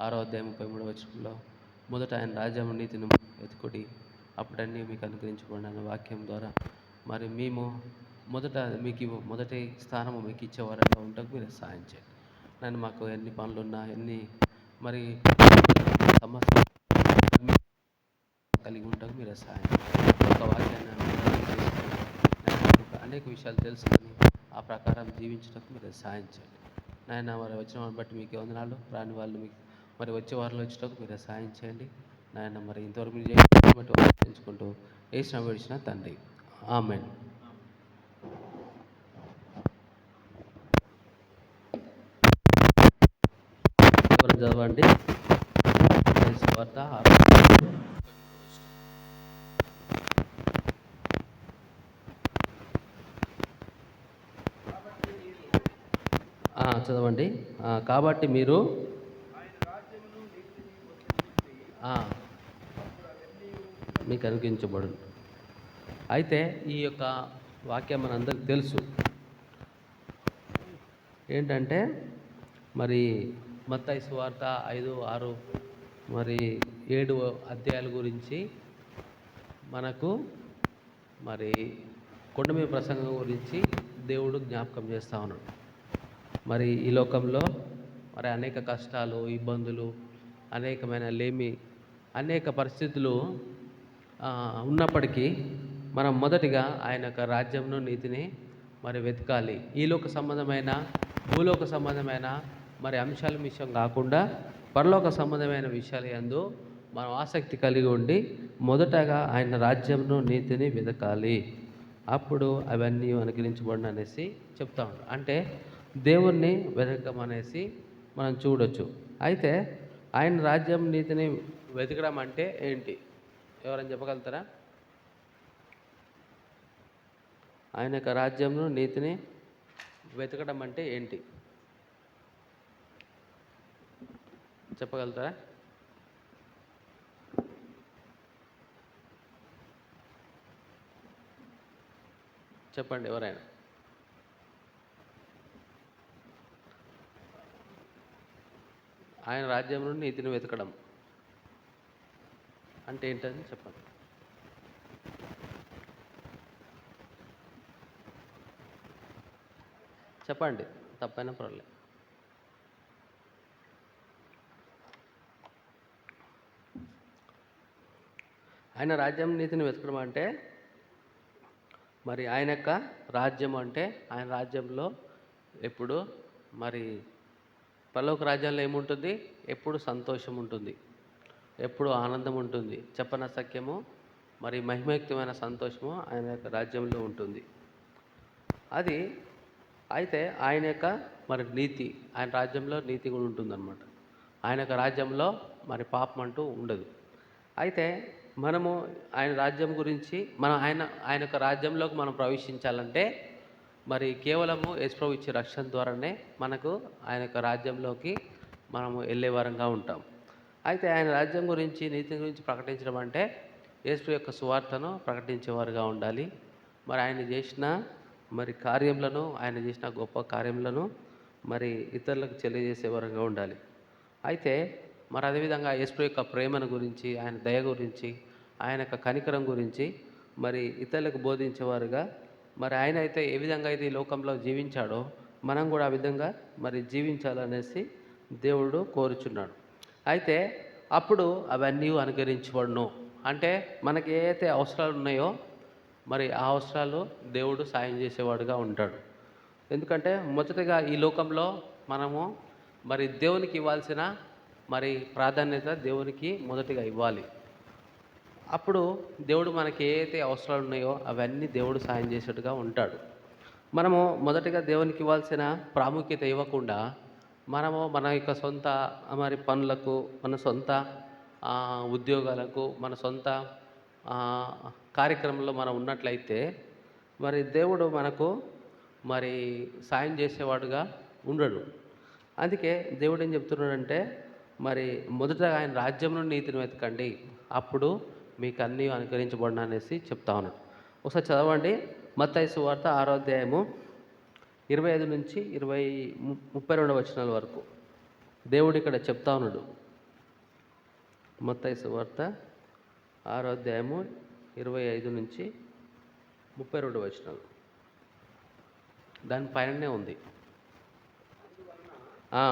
6 అధ్యాయం 33 వచనంలో మొదట ఆయన రాజ్యం నీతిని వెతుకుడి, అప్పుడన్నీ మీకు అనుగ్రహించబడిన అనే వాక్యం ద్వారా మరి మేము మీకు మొదటి స్థానము మీకు ఇచ్చేవారంగా ఉంటాకు మీరు సహాయం చేయండి. నేను మాకు ఎన్ని పనులున్నా ఎన్ని మరి సమస్య కలిగి ఉంటాకు మీరు సహాయం చేయండి. ఒక వాక్యాన్ని అనేక విషయాలు తెలుసుకొని ఆ ప్రకారం జీవించడానికి మీరు సహాయం చేయండి. నాయన మరి వచ్చిన వాళ్ళని బట్టి మీకు వందనాలు. రాని వాళ్ళు మీకు మరి వచ్చే వారిలో వచ్చేటప్పుడు మీరు సహాయం చేయండి. నాయన మరి ఇంతవరకు మీరు చేసిన బట్టి తెలుసుకుంటూ వేసిన విడిచిన తండ్రి, ఆమేన్. చదవండి. చదవండి. కాబట్టి మీరు మీకు అనుగ్రహించబడు. అయితే ఈ యొక్క వాక్యం మనందరికి తెలుసు. ఏంటంటే మరి మత్తయి సువార్త 5, 6 మరి 7 అధ్యాయాల గురించి మనకు మరి కొండ మీద ప్రసంగం గురించి దేవుడు జ్ఞాపకం చేస్తూ ఉన్నాడు. మరి ఈ లోకంలో మరి అనేక కష్టాలు, ఇబ్బందులు, అనేకమైన లేమి, అనేక పరిస్థితులు ఉన్నప్పటికీ మనం మొదటిగా ఆయన యొక్క రాజ్యంను, నీతిని మరి వెతకాలి. ఈ లోక సంబంధమైన, భూలోక సంబంధమైన మరి అంశాల విషయం కాకుండా పరలోక సంబంధమైన విషయాల యందు మనం ఆసక్తి కలిగి ఉండి మొదటగా ఆయన రాజ్యంను, నీతిని వెతకాలి. అప్పుడు అవన్నీ అనుగ్రహించబడిన అనేసి చెప్తా ఉంటాం. అంటే దేవుణ్ణి వెతకడం అనేసి మనం చూడొచ్చు. అయితే ఆయన రాజ్యం, నీతిని వెతకడం అంటే ఏంటి? ఎవరైనా చెప్పగలుగుతారా? ఆయన యొక్క రాజ్యంను, నీతిని వెతకడం అంటే ఏంటి చెప్పగలుగుతారా? చెప్పండి ఎవరైనా. ఆయన రాజ్యంలో నీతిని వెతకడం అంటే ఏంటని చెప్పండి. చెప్పండి, తప్పైనా పర్వాలేదు. ఆయన రాజ్యం, నీతిని వెతకడం అంటే మరి ఆయన యొక్క రాజ్యం అంటే ఆయన రాజ్యంలో ఎప్పుడు మరి పరలోక రాజ్యంలో ఏముంటుంది? ఎప్పుడు సంతోషం ఉంటుంది, ఎప్పుడు ఆనందం ఉంటుంది, చెప్పన సఖ్యము మరి మహిమయుక్తమైన సంతోషము ఆయన యొక్క రాజ్యంలో ఉంటుంది. అది అయితే ఆయన యొక్క మరి నీతి, ఆయన రాజ్యంలో నీతి కూడా ఉంటుందన్నమాట. ఆయన యొక్క రాజ్యంలో మరి పాపం అంటూ ఉండదు. అయితే మనము ఆయన రాజ్యం గురించి ఆయన యొక్క రాజ్యంలోకి మనం ప్రవేశించాలంటే మరి కేవలము యేసుప్రభు ఇచ్చే రక్షణ ద్వారానే మనకు ఆయన యొక్క రాజ్యంలోకి మనము వెళ్ళే వారంగా ఉంటాం. అయితే ఆయన రాజ్యం గురించి, నీతి గురించి ప్రకటించడం అంటే యేసు యొక్క సువార్తను ప్రకటించేవారుగా ఉండాలి. మరి ఆయన చేసిన మరి కార్యములను, ఆయన చేసిన గొప్ప కార్యములను మరి ఇతరులకు తెలియజేసేవారుగా ఉండాలి. అయితే మరి అదేవిధంగా యేసు యొక్క ప్రేమను గురించి, ఆయన దయ గురించి, ఆయన యొక్క కనికరం గురించి మరి ఇతరులకు బోధించేవారుగా మరి ఆయన అయితే ఏ విధంగా అయితే ఈ లోకంలో జీవించాడో మనం కూడా ఆ విధంగా మరి జీవించాలనేసి దేవుడు కోరుచున్నాడు. అయితే అప్పుడు అవన్నీ అనుకరించబడును. అంటే మనకి ఏ అయితే అవసరాలు ఉన్నాయో మరి ఆ అవసరాలు దేవుడు సాయం చేసేవాడుగా ఉంటాడు. ఎందుకంటే మొదటగా ఈ లోకంలో మనము మరి దేవునికి ఇవ్వాల్సిన మరి ప్రాధాన్యత దేవునికి మొదటిగా ఇవ్వాలి. అప్పుడు దేవుడు మనకి ఏ అయితే అవసరాలు ఉన్నాయో అవన్నీ దేవుడు సాయం చేసేట్టుగా ఉంటాడు. మనము మొదటిగా దేవునికి ఇవ్వాల్సిన ప్రాముఖ్యత ఇవ్వకుండా మనము మన యొక్క సొంత మరి పనులకు, మన సొంత ఉద్యోగాలకు, మన సొంత కార్యక్రమంలో మనం ఉన్నట్లయితే మరి దేవుడు మనకు మరి సాయం చేసేవాడుగా ఉండడు. అందుకే దేవుడు ఏం చెప్తున్నాడంటే మరి మొదట ఆయన రాజ్యంలో నీతిని వెతకండి, అప్పుడు మీకు అన్నీ అనుకరించబడిన అనేసి చెప్తా ఉన్నాడు. ఒకసారి చదవండి. మత్తయి సువార్త 6వ అధ్యాయము 25 నుంచి 32 వచనాల వరకు దేవుడు ఇక్కడ చెప్తా ఉన్నాడు. మత్తయి సువార్త 6వ అధ్యాయము 25 నుంచి 32 వచనాలు. దాని పైననే ఉంది. ఆ,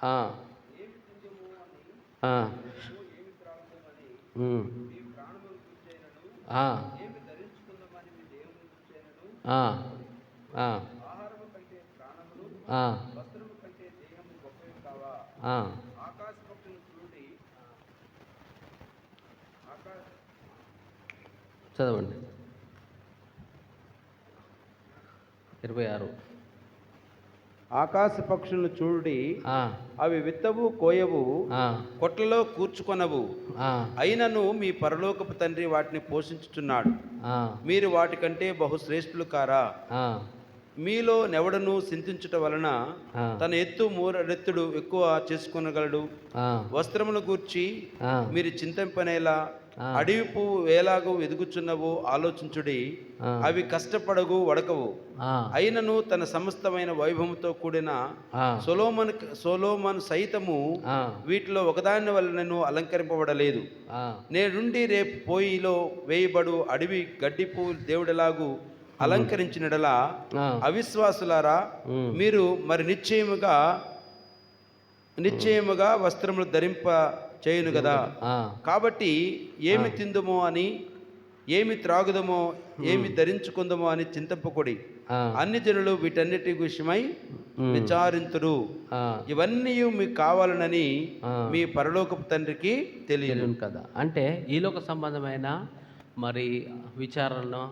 ఆ, ఆ, ఉమ్, ఆ, ఆ, ఆ, ఆ, ఆ. చదవండి 26. ఆకాశ పక్షులను చూడుడి, ఆ, అవి విత్తవు, కోయవు, ఆ, కొట్లలో కూర్చుకొనవు, ఆ, అయినను మీ పరలోకపు తండ్రి వాటిని పోషించుచున్నాడు. ఆ, మీరు వాటికంటే బహుశ్రేష్ఠులు కారా? ఆ, మీలో నెవడను చింతించుట వలన ఆ, తన ఎత్తు మూరెత్తుడు ఎక్కువ చేసుకొనగలడు. ఆ, వస్త్రమును గూర్చి ఆ, మీరు చింతింపనేలా, ఆ, అడవి పువ్వు వేలాగు ఎదుగుచున్నవో ఆలోచించుడి. ఆ, అవి కష్టపడగు, వడకవు, ఆ, అయినను తన సమస్తమైన వైభవంతో కూడిన ఆ, సొలొమోను సైతము ఆ, వీటిలో ఒకదాని వలనను అలంకరింపబడలేదు. ఆ, నేడుండి రేపు పోయిలో వేయబడు అడవి గడ్డి పువ్వు దేవుడెలాగు అలంకరించినడలా, ఆ, అవిశ్వాసులారా, ఉమ్, మీరు మరి నిశ్చయముగా వస్త్రములు ధరింప చేయును కదా. ఆ, కాబట్టి ఏమి తిందుమో అని, ఏమి త్రాగుదమో, ఏమి ధరించుకుందమో అని చింతింపకుడి. ఆ, అన్ని జనులు వీటన్నిటి విషయమై విచారింతురు. ఆ, ఇవన్నీ మీకు కావాలనని ఆ. మీ పరలోకపు తండ్రికి తెలియను. తెలియను కదా. అంటే ఈలోక సంబంధమైన మరి విచారణను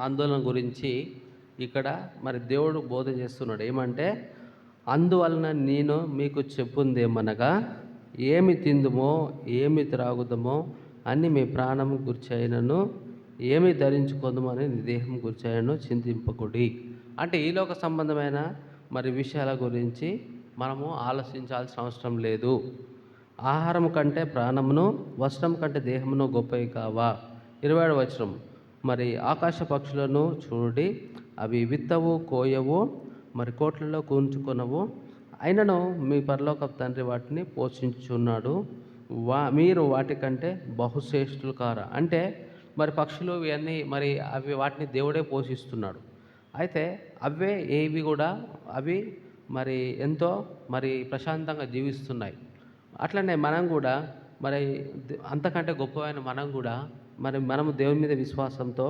ఆందోళన గురించి ఇక్కడ మరి దేవుడు బోధ చేస్తున్నాడు. ఏమంటే, అందువలన నేను మీకు చెప్పుందేమనగా, ఏమి తిందుమో ఏమి త్రాగుదమో అన్ని మీ ప్రాణం గుర్చైనను, ఏమి ధరించుకుందామో అని నీ దేహం గుర్చైనను చింతింపకుడి. అంటే ఈలోక సంబంధమైన మరి విషయాల గురించి మనము ఆలోచించాల్సిన అవసరం లేదు. ఆహారం కంటే ప్రాణమును, వస్త్రం కంటే దేహమును గొప్పవి కావా. 27వ వచనం, మరి ఆకాశ పక్షులను చూడి, అవి విత్తవు, కోయవు, మరి కోట్లలో కూర్చుకొనవు, అయినను మీ పరలోకపు తండ్రి వాటిని పోషించుచున్నాడు. మీరు వాటికంటే బహుశ్రేష్ఠులు కారా. అంటే మరి పక్షులు ఇవన్నీ మరి అవి వాటిని దేవుడే పోషిస్తున్నాడు. అయితే అవే ఏవి కూడా అవి మరి ఎంతో మరి ప్రశాంతంగా జీవిస్తున్నాయి. అట్లనే మనం కూడా మరి అంతకంటే గొప్పమైన మనం కూడా మరి మనము దేవుని మీద విశ్వాసంతో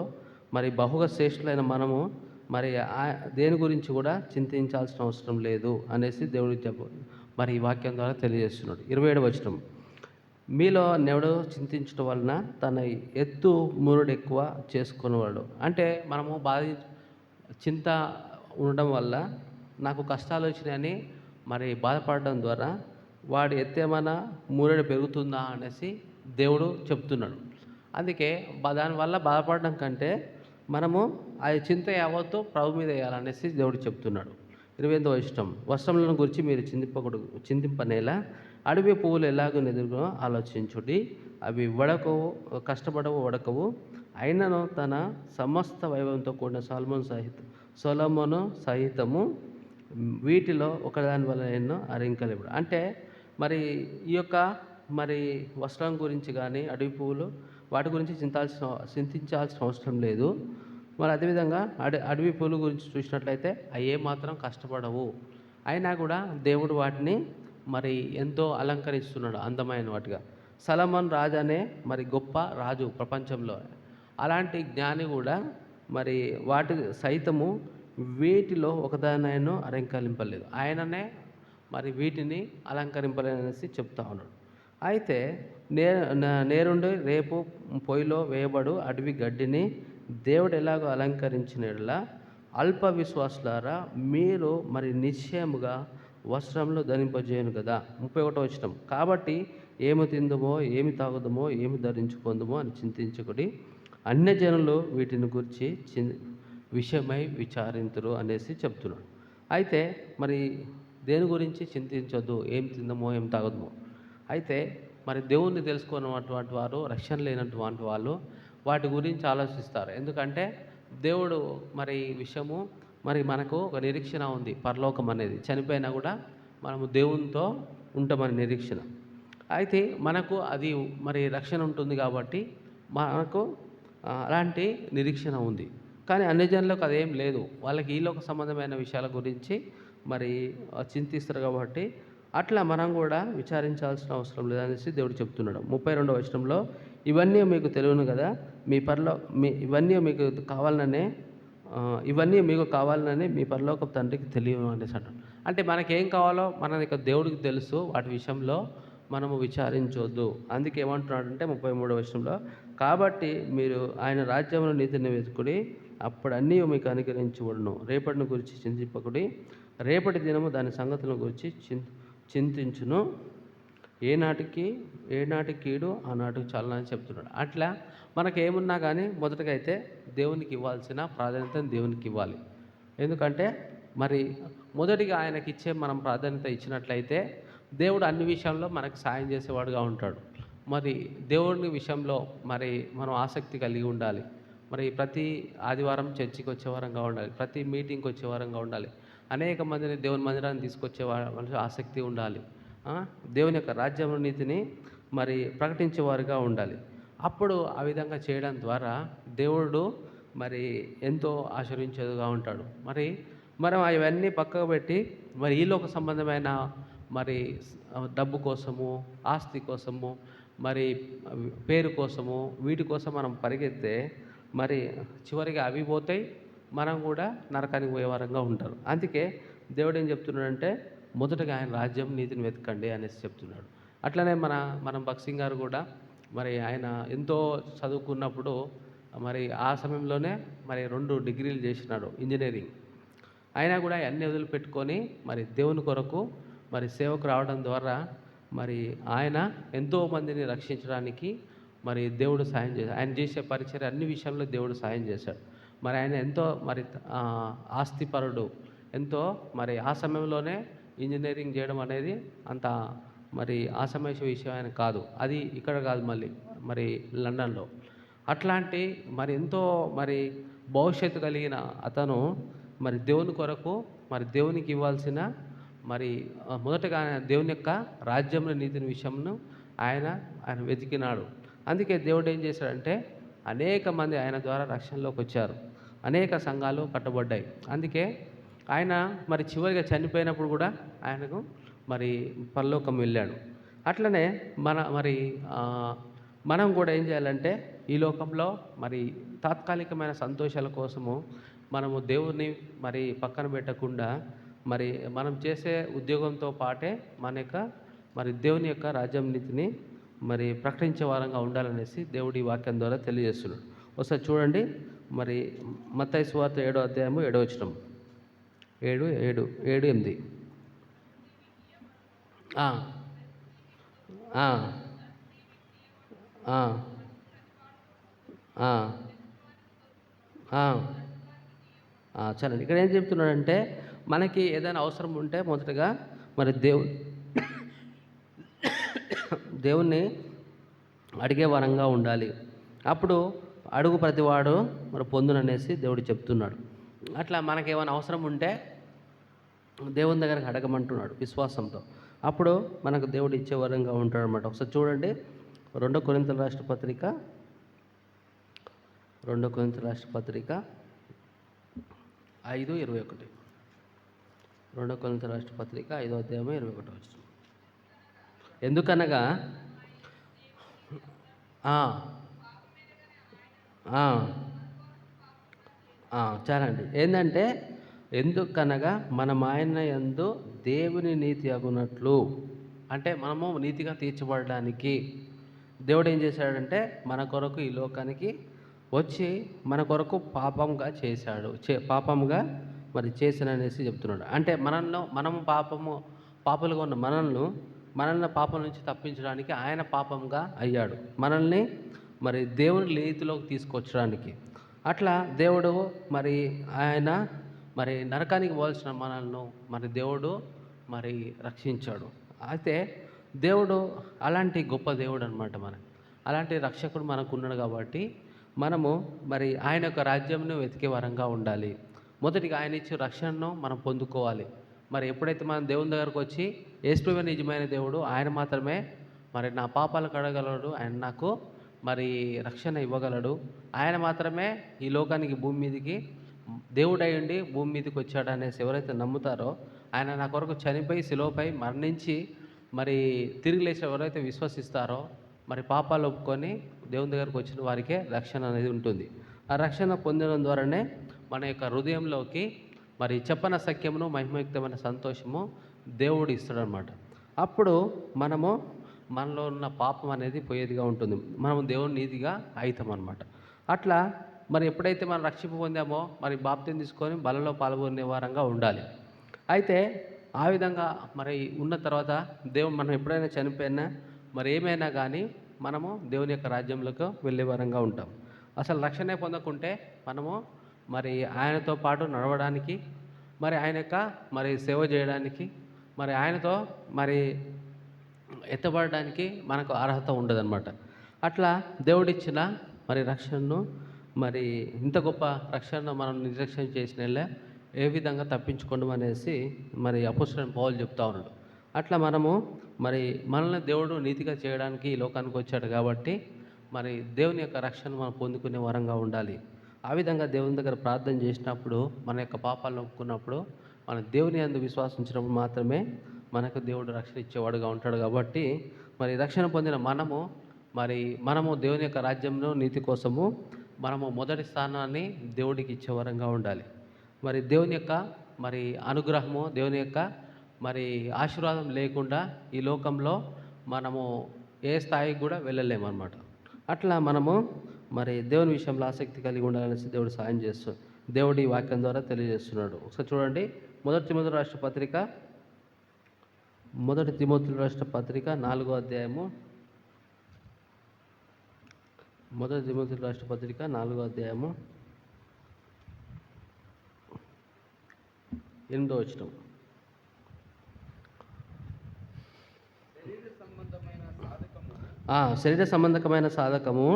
మరి బహుగా శ్రేష్ఠులైన మనము మరి దేని గురించి కూడా చింతించాల్సిన అవసరం లేదు అనేసి దేవుడు మరి ఈ వాక్యం ద్వారా తెలియజేస్తున్నాడు. 27వ వచనం, మీలో నెవడు చింతించడం వలన తన ఎత్తు మూరుడు ఎక్కువ చేసుకునేవాడు. అంటే మనము చింత ఉండడం వల్ల నాకు కష్టాలు వచ్చినాయని మరి బాధపడడం ద్వారా వాడి ఎత్తేమైనా మూరెడు పెరుగుతుందా అనేసి దేవుడు చెప్తున్నాడు. అందుకే దానివల్ల బాధపడడం కంటే మనము ఆ చింత యావత్తు ప్రభు మీద వేయాలనేసి దేవుడు చెప్తున్నాడు. 28వ వచనం, వస్త్రములను గురించి మీరు చింతింపనేలా, అడవి పువ్వులు ఎలాగో ఎదురుగా ఆలోచించుడి. అవి కష్టపడవు, వడకవు, అయినను తన సమస్త వైభవంతో కూడిన సొలొమోను సహితము వీటిలో ఒకదాని వల్ల ఎన్నో అరింకలేవు. అంటే మరి ఈ యొక్క మరి వస్త్రం గురించి కానీ అడవి పువ్వులు వాటి గురించి చింతించాల్సిన అవసరం లేదు. మరి అదేవిధంగా అడవి పువ్వుల గురించి చూసినట్లయితే అవి ఏమాత్రం కష్టపడవు, అయినా కూడా దేవుడు వాటిని మరి ఎంతో అలంకరిస్తున్నాడు అందమైన వాటిగా. సొలొమోను రాజు అనే మరి గొప్ప రాజు ప్రపంచంలో, అలాంటి జ్ఞాని కూడా మరి వాటి సైతము వీటిలో ఒకదానైనా అలంకరింపలేదు, ఆయననే మరి వీటిని అలంకరింపలేదనేసి చెప్తా ఉన్నాడు. అయితే నేరుండి రేపు పొయ్యిలో వేయబడు అడవి గడ్డిని దేవుడు ఎలాగో అలంకరించినలా, అల్ప విశ్వాసులారా, మీరు మరి నిశ్చయముగా వస్త్రములు ధరింపజేయను కదా. 31వ వచనం, కాబట్టి ఏమి తిందుమో, ఏమి తాగుదమో, ఏమి ధరించుకుందుమో అని చింతించుకుడి. అన్యజనులు వీటిని గురించి విషయమై విచారింతురు అనేసి చెప్తున్నాడు. అయితే మరి దేని గురించి చింతించొద్దు, ఏం తిందమో ఏం తాగదమో. అయితే మరి దేవుణ్ణి తెలుసుకున్నటువంటి వారు, రక్షణ లేనటువంటి వాళ్ళు వాటి గురించి ఆలోచిస్తారు. ఎందుకంటే దేవుడు మరి విషయము మరి మనకు ఒక నిరీక్షణ ఉంది, పరలోకం అనేది. చనిపోయినా కూడా మనము దేవునితో ఉంటామని నిరీక్షణ. అయితే మనకు అది మరి రక్షణ ఉంటుంది కాబట్టి మనకు అలాంటి నిరీక్షణ ఉంది. కానీ అన్ని జనులకు అదేం లేదు. వాళ్ళకి ఈలోక సంబంధమైన విషయాల గురించి మరి చింతిస్తారు కాబట్టి అట్లా మనం కూడా విచారించాల్సిన అవసరం లేదనేసి దేవుడు చెప్తున్నాడు. 32వ వచనంలో ఇవన్నీ మీకు తెలియను కదా, ఇవన్నీ మీకు కావాలననే ఇవన్నీ మీకు కావాలనని మీ పరలోకపు తండ్రికి తెలియను అనేసి అంటాడు. అంటే మనకేం కావాలో మనకి దేవుడికి తెలుసు. వాటి విషయంలో మనము విచారించొద్దు. అందుకే ఏమంటున్నాడంటే 33వ వచనంలో, కాబట్టి మీరు ఆయన రాజ్యమును నీతిని వెతుకుడి, అప్పుడు అన్నీ మీకు అనుగ్రహించబడును. రేపటిని గురించి చింతింపకుడి, రేపటి దినము దాని సంగతులను గురించి చింతించును. ఏనాటి కీడు ఆనాటికి చాలని చెప్తున్నాడు. అట్లా మనకేమున్నా కానీ మొదటగా అయితే దేవునికి ఇవ్వాల్సిన ప్రాధాన్యతను దేవునికి ఇవ్వాలి. ఎందుకంటే మరి మొదటిగా ఆయనకి ఇచ్చే మనం ప్రాధాన్యత ఇచ్చినట్లయితే దేవుడు అన్ని విషయంలో మనకు సాయం చేసేవాడుగా ఉంటాడు. మరి దేవుని విషయంలో మరి మనం ఆసక్తి కలిగి ఉండాలి. మరి ప్రతి ఆదివారం చర్చికి వచ్చే వారంగా ఉండాలి, ప్రతి మీటింగ్కి వచ్చే వారంగా ఉండాలి, అనేక మందిని దేవుని మందిరాన్ని తీసుకొచ్చే వాళ్ళకి ఆసక్తి ఉండాలి. దేవుని యొక్క రాజ్యం నీతిని మరి ప్రకటించేవారుగా ఉండాలి. అప్పుడు ఆ విధంగా చేయడం ద్వారా దేవుడు మరి ఎంతో ఆశీర్వదించేదిగా ఉంటాడు. మరి మనం అవన్నీ పక్కకు పెట్టి మరి ఈలోక సంబంధమైన మరి డబ్బు కోసము, ఆస్తి కోసము, మరి పేరు కోసము, వీటి కోసం మనం పరిగెత్తే మరి చివరిగా అవి పోతాయి, మనం కూడా నరకానికి పోయే వారంగా ఉంటారు. అందుకే దేవుడు ఏం చెప్తున్నాడంటే మొదటగా ఆయన రాజ్యం నీతిని వెతకండి అనేసి చెప్తున్నాడు. అట్లనే మనం భక్సింగ్ గారు కూడా మరి ఆయన ఎంతో చదువుకున్నప్పుడు మరి ఆ సమయంలోనే మరి 2 డిగ్రీలు చేసినాడు ఇంజనీరింగ్. అయినా కూడా అన్నీ వదిలిపెట్టుకొని మరి దేవుని కొరకు మరి సేవకు రావడం ద్వారా మరి ఆయన ఎంతో మందిని రక్షించడానికి మరి దేవుడు సాయం చేశాడు. ఆయన చేసే పరిచర్య అన్ని విషయాల్లో దేవుడు సాయం చేశాడు. మరి ఆయన ఎంతో మరి ఆస్తిపరుడు. ఎంతో మరి ఆ సమయంలోనే ఇంజనీరింగ్ చేయడం అనేది అంత మరి ఆషామాషీ విషయం ఆయన కాదు. అది ఇక్కడ కాదు, మరి లండన్లో. అట్లాంటి మరి ఎంతో మరి భవిష్యత్తు కలిగిన అతను మరి దేవుని కొరకు మరి దేవునికి ఇవ్వాల్సిన మరి మొదటగా దేవుని యొక్క రాజ్యంలో నీతిని విషయంను ఆయన వెతికినాడు. అందుకే దేవుడు ఏం చేశాడంటే అనేక మంది ఆయన ద్వారా రక్షణలోకి వచ్చారు, అనేక సంఘాలు కట్టబడ్డాయి. అందుకే ఆయన మరి చివరిగా చనిపోయినప్పుడు కూడా ఆయనకు మరి పరలోకం వెళ్ళాడు. అట్లనే మనం కూడా ఏం చేయాలంటే ఈ లోకంలో మరి తాత్కాలికమైన సంతోషాల కోసము మనము దేవుని మరి పక్కన పెట్టకుండా మరి మనం చేసే ఉద్యోగంతో పాటే మరి దేవుని యొక్క రాజ్యం నీతిని మరి ప్రకటించే వారంగా ఉండాలనేసి దేవుడి వాక్యం ద్వారా తెలియజేస్తున్నాడు. ఒకసారి చూడండి, మరి మత్తయి సువార్త 7వ అధ్యాయము 7వ వచనం, 7-8. చలండి. ఇక్కడ ఏం చెప్తున్నాడంటే మనకి ఏదైనా అవసరం ఉంటే మొదటగా మరి దేవుణ్ణి అడిగే వరంగా ఉండాలి. అప్పుడు అడుగు ప్రతివాడు మరి పొందుననేసి దేవుడు చెప్తున్నాడు. అట్లా మనకేమైనా అవసరం ఉంటే దేవుని దగ్గరకు అడగమంటున్నాడు విశ్వాసంతో. అప్పుడు మనకు దేవుడు ఇచ్చే వరంగా ఉంటాడు అనమాట. ఒకసారి చూడండి, 2 కొరింథీయుల రాసిన పత్రిక 5:21. 2 కొరింథీయుల రాసిన పత్రిక 5వ అధ్యాయం 21. ఎందుకనగా చాలండి. ఏంటంటే ఎందుకనగా మనం ఆయన యందు దేవుని నీతి అగునట్లు, అంటే మనము నీతిగా తీర్చబడడానికి దేవుడు ఏం చేశాడంటే మన కొరకు ఈ లోకానికి వచ్చి మన కొరకు పాపంగా చేశాడు, పాపంగా మరి చేశాననేసి చెప్తున్నాడు. అంటే మనము పాపులుగా ఉన్న మనల్ని పాపం నుంచి తప్పించడానికి ఆయన పాపంగా అయ్యాడు, మనల్ని మరి దేవుని నీతిలోకి తీసుకొచ్చడానికి. అట్లా దేవుడు మరి ఆయన మరి నరకానికి పోవాల్సిన మనల్ని మరి దేవుడు మరి రక్షించాడు. అయితే దేవుడు అలాంటి గొప్ప దేవుడు అనమాట. అలాంటి రక్షకుడు మనకు ఉన్నాడు కాబట్టి మనము మరి ఆయన యొక్క రాజ్యంను వెతికే వరంగా ఉండాలి. మొదటిగా ఆయన ఇచ్చే రక్షణను మనం పొందుకోవాలి. మరి ఎప్పుడైతే మనం దేవుని దగ్గరకు వచ్చి యేసువే నిజమైన దేవుడు, ఆయన మాత్రమే మరి నా పాపాలు కడగలడు, ఆయన నాకు మరి రక్షణ ఇవ్వగలడు. ఆయన మాత్రమే ఈ లోకానికి భూమి మీదకి దేవుడై ఉండి భూమి మీదకి వచ్చాడు అనేసి ఎవరైతే నమ్ముతారో, ఆయన నా కొరకు చనిపోయి శిలువపై మరణించి మరి తిరిగి లేచి ఎవరైతే విశ్వసిస్తారో, మరి పాపాలు ఒప్పుకొని దేవుని దగ్గరకు వచ్చిన వారికే రక్షణ అనేది ఉంటుంది. ఆ రక్షణ పొందడం ద్వారానే మన యొక్క హృదయంలోకి మరి చెప్పన సఖ్యమును మహిమయుక్తమైన సంతోషము దేవుడు ఇస్తాడనమాట. అప్పుడు మనలో ఉన్న పాపం అనేది పోయేదిగా ఉంటుంది. మనం దేవుని నీతిగా అవుతాం అనమాట. అట్లా మరి ఎప్పుడైతే మనం రక్షింపు పొందామో మరి బాప్తిని తీసుకొని బలలో పాల్గొనే వారంగా ఉండాలి. అయితే ఆ విధంగా మరి ఉన్న తర్వాత మనం ఎప్పుడైనా చనిపోయినా మరి ఏమైనా కానీ మనము దేవుని యొక్క రాజ్యంలోకి వెళ్ళే వారంగా ఉంటాం. అసలు రక్షణే పొందకుంటే మనము మరి ఆయనతో పాటు నడవడానికి, మరి ఆయన యొక్క మరి సేవ చేయడానికి, మరి ఆయనతో మరి ఎత్తబడడానికి మనకు అర్హత ఉండదన్నమాట. అట్లా దేవుడిచ్చిన మరి రక్షణను, మరి ఇంత గొప్ప రక్షణను మనం నిర్లక్ష్యం చేసిన ఏ విధంగా తప్పించుకోవడం అనేసి మరి అపోస్తలుడైన పౌలు చెప్తా ఉన్నాడు. అట్లా మరి మనల్ని దేవుడు నీతిగా చేయడానికి ఈ లోకానికి వచ్చాడు కాబట్టి మరి దేవుని యొక్క రక్షణ మనం పొందుకునే వరంగా ఉండాలి. ఆ విధంగా దేవుని దగ్గర ప్రార్థన చేసినప్పుడు, మన యొక్క పాపాలను ఒప్పుకున్నప్పుడు, మన దేవుని యందు విశ్వాసించినప్పుడు మాత్రమే మనకు దేవుడు రక్షణ ఇచ్చేవాడుగా ఉంటాడు. కాబట్టి మరి రక్షణ పొందిన మనము దేవుని యొక్క రాజ్యంలో నీతి కోసము మనము మొదటి స్థానాన్ని దేవుడికి ఇచ్చే వరంగా ఉండాలి. మరి దేవుని యొక్క మరి అనుగ్రహము, దేవుని యొక్క మరి ఆశీర్వాదం లేకుండా ఈ లోకంలో మనము ఏ స్థాయికి కూడా వెళ్ళలేమన్నమాట. అట్లా మనము మరి దేవుని విషయంలో ఆసక్తి కలిగి ఉండాలనేసి దేవుడు సాయం చేస్తాడు. దేవుడు ఈ వాక్యం ద్వారా తెలియజేస్తున్నాడు. ఒకసారి చూడండి, మొదటి తిమోతి రాష్ట్ర పత్రిక 4వ అధ్యాయము. మొదటి తిమోతి రాష్ట్ర పత్రిక 4వ అధ్యాయము 8వ వచనం. శరీర సంబంధకమైన సాధకము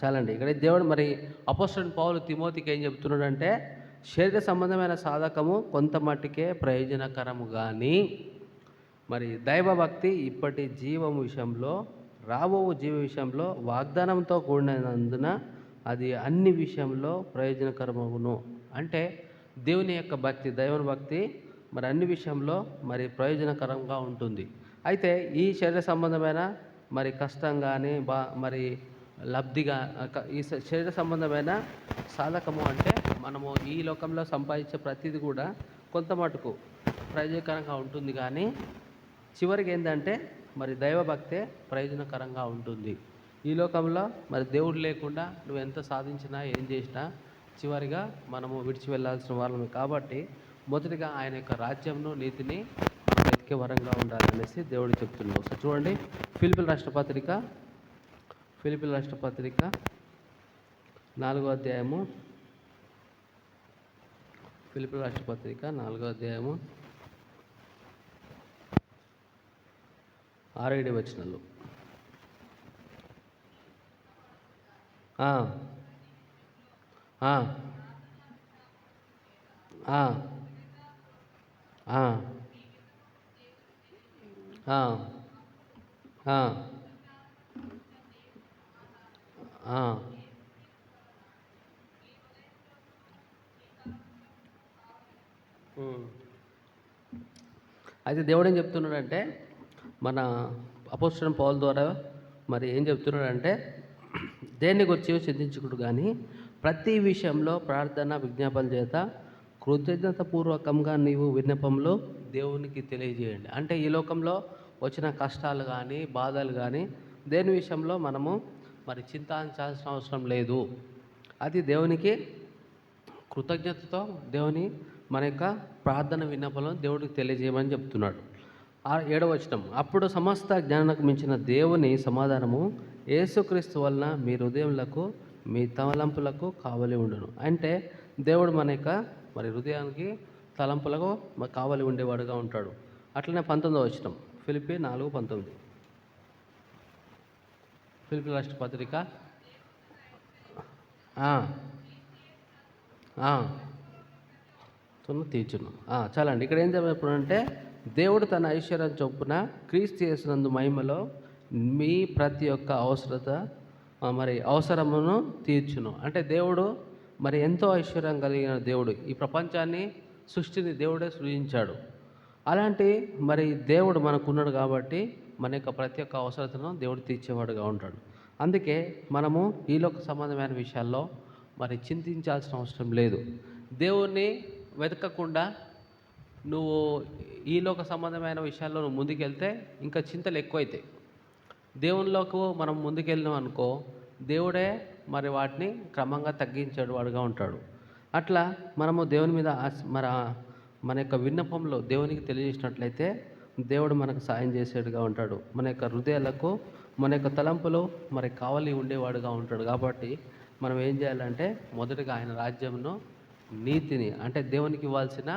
చాలండి. ఇక్కడ దేవుడు మరి అపోస్తలుడైన పౌలు తిమోతికి ఏం చెప్తున్నాడంటే, శరీర సంబంధమైన సాధకము కొంత మట్టుకే ప్రయోజనకరము కానీ మరి దైవభక్తి ఇప్పటి జీవం విషయంలో, రాబో జీవ విషయంలో వాగ్దానంతో కూడినందున అది అన్ని విషయంలో ప్రయోజనకరమగును. అంటే దేవుని యొక్క భక్తి, దైవ భక్తి మరి అన్ని విషయంలో మరి ప్రయోజనకరంగా ఉంటుంది. అయితే ఈ శరీర సంబంధమైన మరి కష్టం కానీ మరి లబ్ధిగా ఈ శరీర సంబంధమైన సాధకము అంటే మనము ఈ లోకంలో సంపాదించే ప్రతిదీ కూడా కొంత మటుకు ప్రయోజనకరంగా ఉంటుంది. కానీ చివరికి ఏంటంటే మరి దైవభక్తే ప్రయోజనకరంగా ఉంటుంది. ఈ లోకంలో మరి దేవుడు లేకుండా నువ్వు ఎంత సాధించినా ఏం చేసినా చివరిగా మనము విడిచి వెళ్ళాల్సిన వాళ్ళమే. కాబట్టి మొదటిగా ఆయన యొక్క రాజ్యంను, నీతిని మనం ఎక్కే వరంగా ఉండాలనేసి దేవుడు చెప్తున్నాడు. ఒకసారి చూడండి, ఫిలిప్పీల రాష్ట్ర పత్రిక 4వ అధ్యాయము. ఫిలిప్పీల రాష్ట్ర పత్రిక 4వ అధ్యాయము 6-7 వచనాలు. అయితే దేవుడు ఏం చెప్తున్నాడంటే, మన అపోస్తలుడైన పౌలు ద్వారా మరి ఏం చెప్తున్నాడంటే, దేన్ని గురించి చింతించుకుడు కానీ ప్రతి విషయంలో ప్రార్థన విజ్ఞాపన చేత కృతజ్ఞతాపూర్వకంగా నీవు విన్నపంలో దేవునికి తెలియజేయండి. అంటే ఈ లోకంలో వచ్చిన కష్టాలు కానీ బాధలు కానీ దేని విషయంలో మనము మరి చింతించాల్సిన అవసరం లేదు. అది దేవునికి కృతజ్ఞతతో దేవుని మన యొక్క ప్రార్థన విన్నపంలో దేవుడికి తెలియజేయమని చెప్తున్నాడు. 7వ వచనం, అప్పుడు సమస్త జ్ఞానానికి మించిన దేవుని సమాధానము యేసుక్రీస్తు వలన మీ హృదయములకు మీ తలంపులకు కావలి ఉండును. అంటే దేవుడు మన యొక్క మరి హృదయానికి తలంపులకు కావలి ఉండేవాడుగా ఉంటాడు. అట్లనే 19వ వచనం, ఫిలిప్పీ 4:19. ఫిలిప్పీయుల రాసిన పత్రిక ఆ, ఆ, తీర్చును. చాలండి. ఇక్కడ ఏం చెప్పినప్పుడంటే దేవుడు తన ఐశ్వర్యం చొప్పున క్రీస్తు యేసునందు మహిమలో మీ ప్రతి ఒక్క అవసరత మరి అవసరమును తీర్చును. అంటే దేవుడు మరి ఎంతో ఐశ్వర్యం కలిగిన దేవుడు. ఈ ప్రపంచాన్ని సృష్టిని దేవుడే సృజించాడు. అలాంటి మరి దేవుడు మనకున్నాడు కాబట్టి మన యొక్క ప్రతి ఒక్క అవసరతను దేవుడు తీర్చేవాడుగా ఉంటాడు. అందుకే మనము ఈలోక సంబంధమైన విషయాల్లో మరి చింతించాల్సిన అవసరం లేదు. దేవుణ్ణి వెతకకుండా నువ్వు ఈలోక సంబంధమైన విషయాల్లో నువ్వు ముందుకెళ్తే ఇంకా చింతలు ఎక్కువైతాయి. దేవునిలోకి మనం ముందుకెళ్ళినాం అనుకో, దేవుడే మరి వాటిని క్రమంగా తగ్గించాడు వాడుగా ఉంటాడు. అట్లా మనము దేవుని మీద మన యొక్క విన్నపంలో దేవునికి తెలియజేసినట్లయితే దేవుడు మనకు సాయం చేసేట్టుగా ఉంటాడు. మన యొక్క హృదయాలకు మన యొక్క తలంపులు మరి కావలి ఉండేవాడుగా ఉంటాడు. కాబట్టి మనం ఏం చేయాలంటే మొదటగా ఆయన రాజ్యంను, నీతిని, అంటే దేవునికి ఇవ్వాల్సిన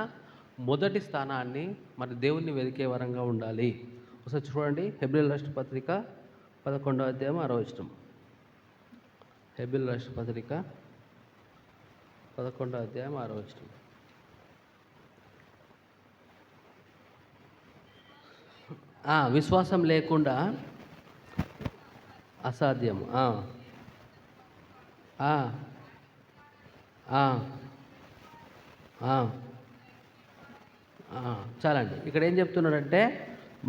మొదటి స్థానాన్ని మరి దేవుణ్ణి వెతికే వరంగా ఉండాలి. ఒకసారి చూడండి, హెబ్రీయుల రాసిన పత్రిక 11వ అధ్యాయం 6వ వచనం. హెబ్రీయుల రాసిన పత్రిక 11వ అధ్యాయం 6వ వచనం. విశ్వాసం లేకుండా అసాధ్యము. చాలండి. ఇక్కడ ఏం చెప్తున్నాడంటే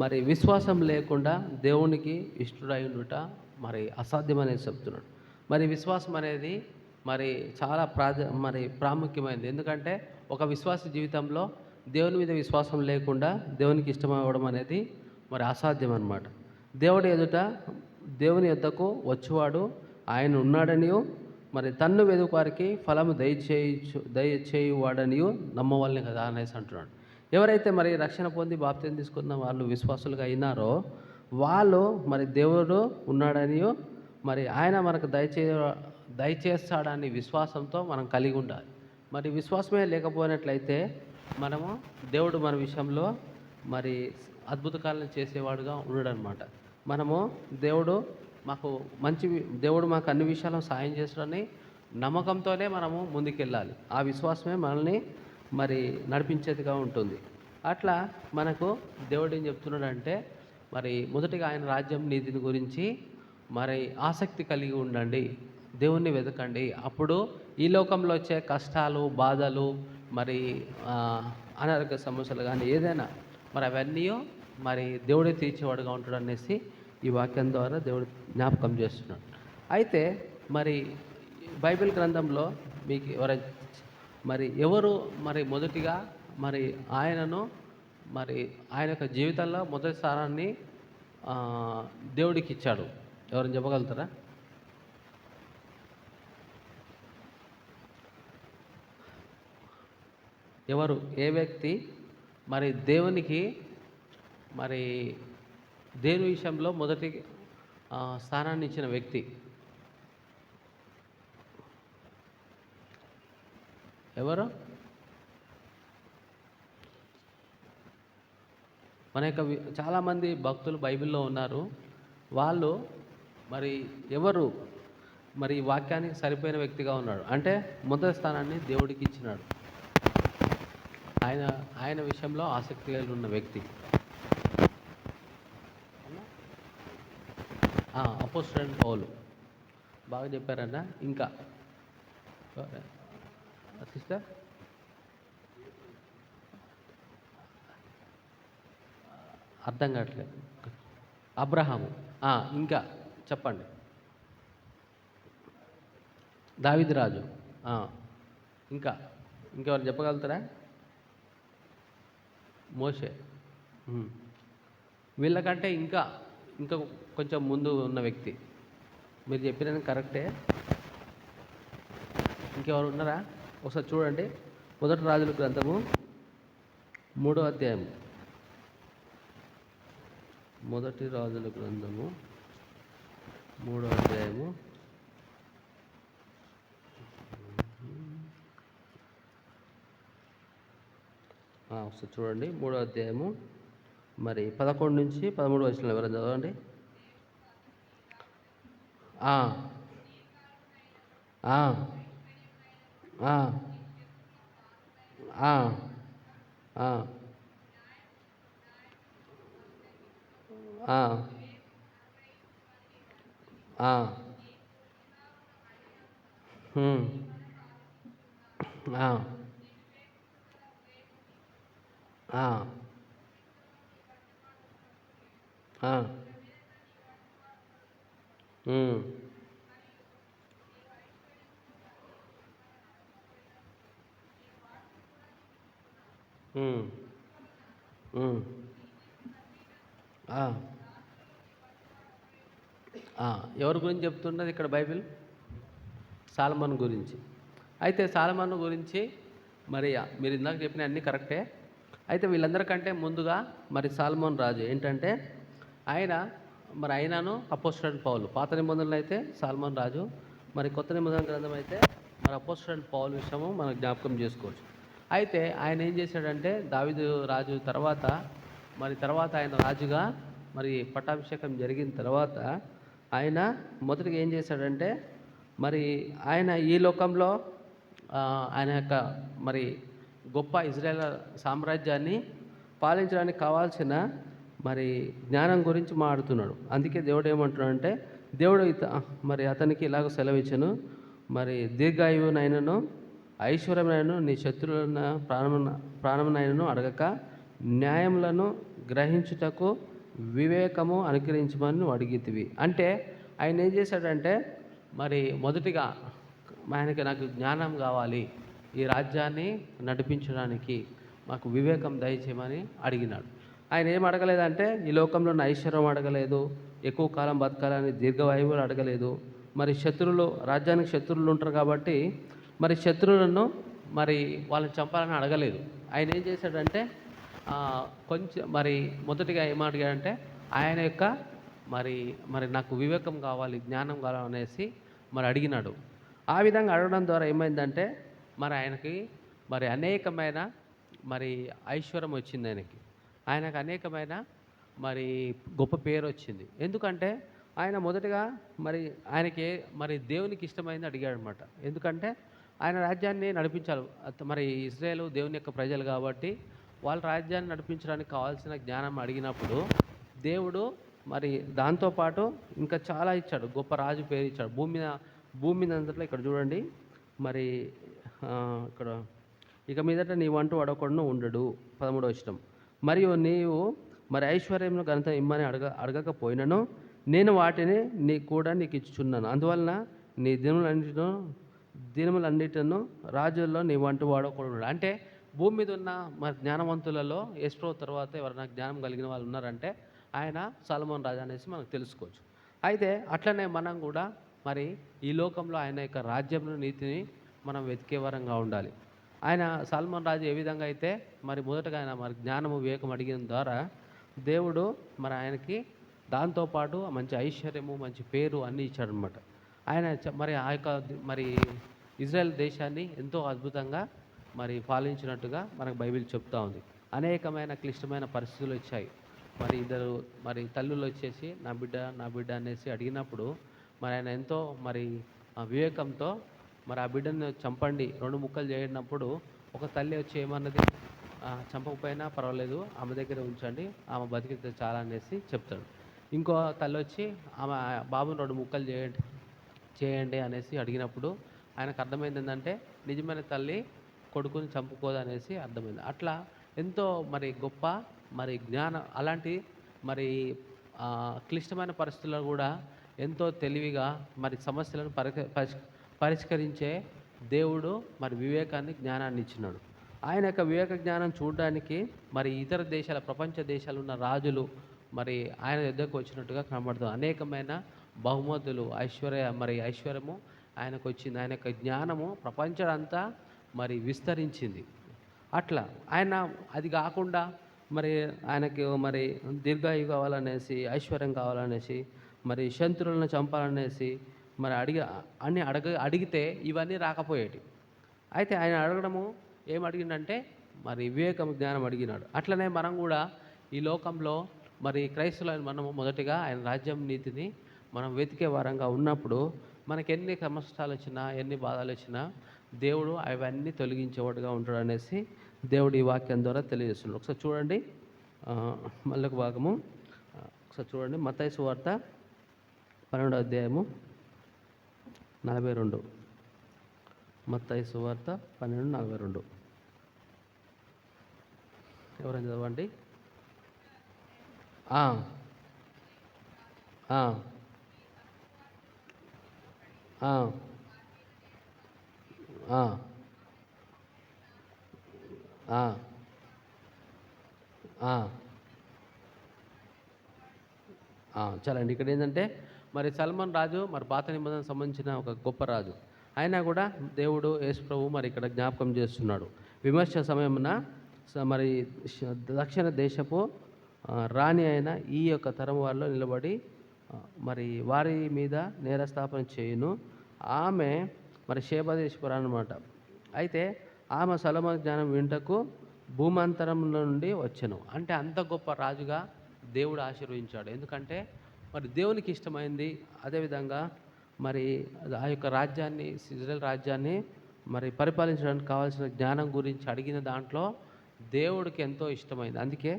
మరి విశ్వాసం లేకుండా దేవునికి ఇష్టడై ఉండుట మరి అసాధ్యమనేది చెప్తున్నాడు. మరి విశ్వాసం అనేది మరి చాలా ప్రాముఖ్యమైనది. ఎందుకంటే ఒక విశ్వాస జీవితంలో దేవుని మీద విశ్వాసం లేకుండా దేవునికి ఇష్టమవ్వడం అనేది మరి అసాధ్యం అన్నమాట. దేవుని యొద్దకు వచ్చేవాడు ఆయన ఉన్నాడనియు మరి తన్ను వెదుకు వారికి ఫలము దయచేయువాడనియు నమ్మవాళ్ళని కదా అనేసి అంటున్నాడు. ఎవరైతే మరి రక్షణ పొంది బాప్తిసం తీసుకున్న వాళ్ళు విశ్వాసులుగా అయినారో వాళ్ళు మరి దేవుడు ఉన్నాడనియో మరి ఆయన మనకు దయచేస్తాడని విశ్వాసంతో మనం కలిగి ఉండాలి. మరి విశ్వాసమే లేకపోయినట్లయితే మనము దేవుడు మన విషయంలో మరి అద్భుత కార్యాలను చేసేవాడుగా ఉండడనమాట. మనము దేవుడు మాకు అన్ని విషయాల్లో సాయం చేస్తాడని నమ్మకంతోనే మనము ముందుకెళ్ళాలి. ఆ విశ్వాసమే మనల్ని మరి నడిపించేదిగా ఉంటుంది. అట్లా మనకు దేవుడు ఏం చెప్తున్నాడంటే మరి మొదటిగా ఆయన రాజ్యం, నీతిని గురించి మరి ఆసక్తి కలిగి ఉండండి, దేవుణ్ణి వెతకండి. అప్పుడు ఈ లోకంలో వచ్చే కష్టాలు, బాధలు, మరి అనారోగ్య సమస్యలు కానీ ఏదైనా మరి అవన్నీ మరి దేవుడే తీర్చేవాడుగా ఉంటాడు అనేసి ఈ వాక్యం ద్వారా దేవుడు జ్ఞాపకం చేస్తున్నాడు. అయితే మరి బైబిల్ గ్రంథంలో మీకు ఎవరు మరి మొదటిగా మరి ఆయనను మరి ఆయన యొక్క జీవితంలో మొదటి స్థానాన్ని దేవుడికి ఇచ్చాడు? ఎవరైనా చెప్పగలుగుతారా? ఎవరు, ఏ వ్యక్తి మరి దేవునికి మరి దేవుని విషయంలో మొదటి స్థానాన్ని ఇచ్చిన వ్యక్తి ఎవరు? మన యొక్క చాలామంది భక్తులు బైబిల్లో ఉన్నారు. వాళ్ళు మరి ఎవరు మరి ఈ వాక్యానికి సరిపోయిన వ్యక్తిగా ఉన్నాడు అంటే మొదటి స్థానాన్ని దేవుడికి ఇచ్చినాడు. ఆయన విషయంలో ఆసక్తి కలిగి ఉన్న వ్యక్తి అపోస్తలుడైన పౌలు. బాగా చెప్పారన్న. ఇంకా సిస్టర్ అర్థం కావట్లేదు. అబ్రహాము. ఇంకా చెప్పండి. దావీదు రాజు. ఇంకెవరు చెప్పగలుగుతారా? మోషే. వీళ్ళకంటే ఇంకా కొంచెం ముందు ఉన్న వ్యక్తి. మీరు చెప్పిన కరెక్టే. ఇంకెవరు ఉన్నారా? ఒకసారి చూడండి, మొదటి రాజుల గ్రంథము 3వ అధ్యాయం. మొదటి రాజుల గ్రంథము 3వ అధ్యాయము ఒకసారి చూడండి. 3వ అధ్యాయము మరి 11 నుంచి 13 వచనాలు ఎవరైనా చదవండి. ఆ, ఆ, ఆ, ఆ, ఆ, ఆ, ఆ, హ్మ్, ఆ, ఆ, ఆ, హ్మ్, హ్మ్, హ్మ్, ఆ, ఆ. ఎవరి గురించి చెప్తున్నది ఇక్కడ బైబిల్? సాలమన్ గురించి. అయితే సాలమన్ గురించి మరి మీరు ఇందాక చెప్పిన అన్నీ కరెక్టే. అయితే వీళ్ళందరికంటే ముందుగా మరి సాలమోన్ రాజు ఏంటంటే ఆయన మరి ఆయనను అపోస్తలుడైన పౌలు. పాత నిబంధనలో అయితే సాలమోన్ రాజు, మరి కొత్త నిబంధన గ్రంథం అయితే మరి అపోస్తలుడైన పౌలు విషయము మనం జ్ఞాపకం చేసుకోవచ్చు. అయితే ఆయన ఏం చేశాడంటే దావీదు రాజు తర్వాత మరి తర్వాత ఆయన రాజుగా మరి పట్టాభిషేకం జరిగిన తర్వాత ఆయన మొదటిగా ఏం చేశాడంటే మరి ఆయన ఈ లోకంలో ఆయన యొక్క మరి గొప్ప ఇజ్రాయేల్ సామ్రాజ్యాన్ని పాలించడానికి కావాల్సిన మరి జ్ఞానం గురించి మాట్లాడుతున్నాడు. అందుకే దేవుడు ఏమంటున్నాడంటే దేవుడు మరి అతనికి ఇలాగ సెలవిచ్చెను, మరి దీర్ఘాయువునైనను ఐశ్వర్యమైనను నీ శత్రువులైన ప్రాణమునైనను అడగక న్యాయములను గ్రహించుటకు వివేకము అనుగ్రహించమని నువ్వు అడిగితివి. అంటే ఆయన ఏం చేశాడంటే మరి మొదటిగా ఆయనకి నాకు జ్ఞానం కావాలి, ఈ రాజ్యాన్ని నడిపించడానికి మాకు వివేకం దయచేయమని అడిగినాడు. ఆయన ఏం అడగలేదంటే ఈ లోకంలో ఉన్న ఐశ్వర్యం అడగలేదు, ఎక్కువ కాలం బతకాలని దీర్ఘాయువులు అడగలేదు. మరి శత్రువులు, రాజ్యానికి శత్రువులు ఉంటారు కాబట్టి మరి శత్రువులను మరి వాళ్ళని చంపాలని అడగలేదు. ఆయన ఏం చేశాడంటే కొంచెం మరి మొదటిగా ఏం అడిగాడంటే ఆయన యొక్క మరి మరి నాకు వివేకం కావాలి, జ్ఞానం కావాలి అనేసి మరి అడిగినాడు. ఆ విధంగా అడగడం ద్వారా ఏమైందంటే మరి ఆయనకి మరి అనేకమైన మరి ఐశ్వర్యం వచ్చింది ఆయనకి. ఆయనకు అనేకమైన మరి గొప్ప పేరు వచ్చింది. ఎందుకంటే ఆయన మొదటగా మరి ఆయనకి మరి దేవునికి ఇష్టమైంది అడిగాడు అనమాట. ఎందుకంటే ఆయన రాజ్యాన్ని నడిపించాలి. మరి ఇజ్రాయేలు దేవుని యొక్క ప్రజలు కాబట్టి వాళ్ళ రాజ్యాన్ని నడిపించడానికి కావాల్సిన జ్ఞానం అడిగినప్పుడు దేవుడు మరి దాంతోపాటు ఇంకా చాలా ఇచ్చాడు. గొప్ప రాజు పేరు ఇచ్చాడు. భూమి మీద అంతట్లో ఇక్కడ చూడండి మరి ఇక్కడ ఇక మీదట నీ వంటూ అడగకుండా ఉండడు 13వ వచనం. మరియు నీవు మరి ఐశ్వర్యమును ఘనత ఇమ్మని అడగకపోయినను నేను వాటిని నీకు ఇచ్చుచున్నాను. అందువలన నీ దినములన్నిటిను రాజుల్లో నీ వంట వాడకూడదు. అంటే భూమి మీద ఉన్న మరి జ్ఞానవంతులలో ఎస్ట్రో తర్వాత ఎవరైనా జ్ఞానం కలిగిన వాళ్ళు ఉన్నారంటే ఆయన సొలొమోను రాజు అనేసి మనకు తెలుసుకోవచ్చు. అయితే అట్లనే మనం కూడా మరి ఈ లోకంలో ఆయన యొక్క రాజ్యంలో నీతిని మనం వెతికే వరంగా ఉండాలి. ఆయన సొలొమోను రాజు ఏ విధంగా అయితే మరి మొదటగా ఆయన మరి జ్ఞానము వివేకం అడిగిన ద్వారా దేవుడు మరి ఆయనకి దాంతోపాటు మంచి ఐశ్వర్యము, మంచి పేరు అన్నీ ఇచ్చాడనమాట. ఆయన మరి ఆ యొక్క మరి ఇజ్రాయెల్ దేశాన్ని ఎంతో అద్భుతంగా మరి పాలించినట్టుగా మనకు బైబిల్ చెప్తా ఉంది. అనేకమైన క్లిష్టమైన పరిస్థితులు వచ్చాయి. మరి ఇద్దరు మరి తల్లులు వచ్చేసి నా బిడ్డ అనేసి అడిగినప్పుడు మరి ఆయన ఎంతో మరి వివేకంతో మరి ఆ బిడ్డను చంపండి, 2 ముక్కలు చేయనప్పుడు ఒక తల్లి వచ్చి ఏమన్నది, చంపకపోయినా పర్వాలేదు ఆమె దగ్గర ఉంచండి, ఆమె బతికితే చాలా అనేసి చెప్తాడు. ఇంకో తల్లి వచ్చి ఆమె బాబుని 2 ముక్కలు చేయండి అనేసి అడిగినప్పుడు ఆయనకు అర్థమైంది ఏంటంటే నిజమైన తల్లి కొడుకుని చంపుకోదు అనేసి అర్థమైంది. అట్లా ఎంతో మరి గొప్ప మరి జ్ఞానం అలాంటి మరి క్లిష్టమైన పరిస్థితుల్లో కూడా ఎంతో తెలివిగా మరి సమస్యలను పరిష్కరించే దేవుడు మరి వివేకాన్ని, జ్ఞానాన్ని ఇచ్చినాడు. ఆయన యొక్క వివేక జ్ఞానం చూడడానికి మరి ఇతర దేశాల, ప్రపంచ దేశాలు ఉన్న రాజులు మరి ఆయన దగ్గరకు వచ్చినట్టుగా కనబడుతుంది. అనేకమైన బహుమతులు, ఐశ్వర్యము ఆయనకు వచ్చింది. ఆయన యొక్క జ్ఞానము ప్రపంచమంతా మరి విస్తరించింది. అట్లా ఆయన అది కాకుండా మరి ఆయనకి మరి దీర్ఘాయువు కావాలనేసి, ఐశ్వర్యం కావాలనేసి, మరి శత్రువులను చంపాలనేసి మరి అడిగితే ఇవన్నీ రాకపోయేటి. అయితే ఆయన అడగడము ఏం అడిగిందంటే మరి వివేకం, జ్ఞానం అడిగినాడు. అట్లనే మనం కూడా ఈ లోకంలో మరి క్రైస్తవులైన మనము మొదటిగా ఆయన రాజ్యం నీతిని మనం వెతికే వారంగా ఉన్నప్పుడు మనకి ఎన్ని కష్టాలు వచ్చినా ఎన్ని బాధలు వచ్చినా దేవుడు అవన్నీ తొలగించేవాడుగా ఉంటాడు అనేసి దేవుడు ఈ వాక్యం ద్వారా తెలియజేస్తున్నాడు. ఒకసారి చూడండి మళ్ళీ ఒక భాగము ఒకసారి చూడండి మత్తయి సువార్త 12వ అధ్యాయము 42. మత్తయి సువార్త 12:42. ఎవరైనా చదవండి. ఆ, ఆ, ఆ, ఆ, ఆ, ఆ. చాలండి. ఇక్కడ ఏంటంటే మరి సల్మాన్ రాజు మరి పాత నిబంధనకు సంబంధించిన ఒక గొప్ప రాజు. అయినా కూడా దేవుడు యేసు ప్రభువు మరి ఇక్కడ జ్ఞాపకం చేస్తున్నాడు. విమర్శ సమయమున మరి దక్షిణ దేశపు రాణి అయిన ఈ యొక్క తరం వారిలో నిలబడి మరి వారి మీద నేరస్థాపన చేయును. ఆమె మరి షేబదేశపురా అన్నమాట. అయితే ఆమె సొలొమోను జ్ఞానం వింటకు భూమాంతరంలో నుండి వచ్చెను. అంటే అంత గొప్ప రాజుగా దేవుడు ఆశీర్వదించాడు. ఎందుకంటే మరి దేవునికి ఇష్టమైంది. అదేవిధంగా మరి ఆ యొక్క రాజ్యాన్ని, ఇజ్రాయెల్ రాజ్యాన్ని మరి పరిపాలించడానికి కావాల్సిన జ్ఞానం గురించి అడిగిన దాంట్లో దేవుడికి ఎంతో ఇష్టమైంది. అందుకే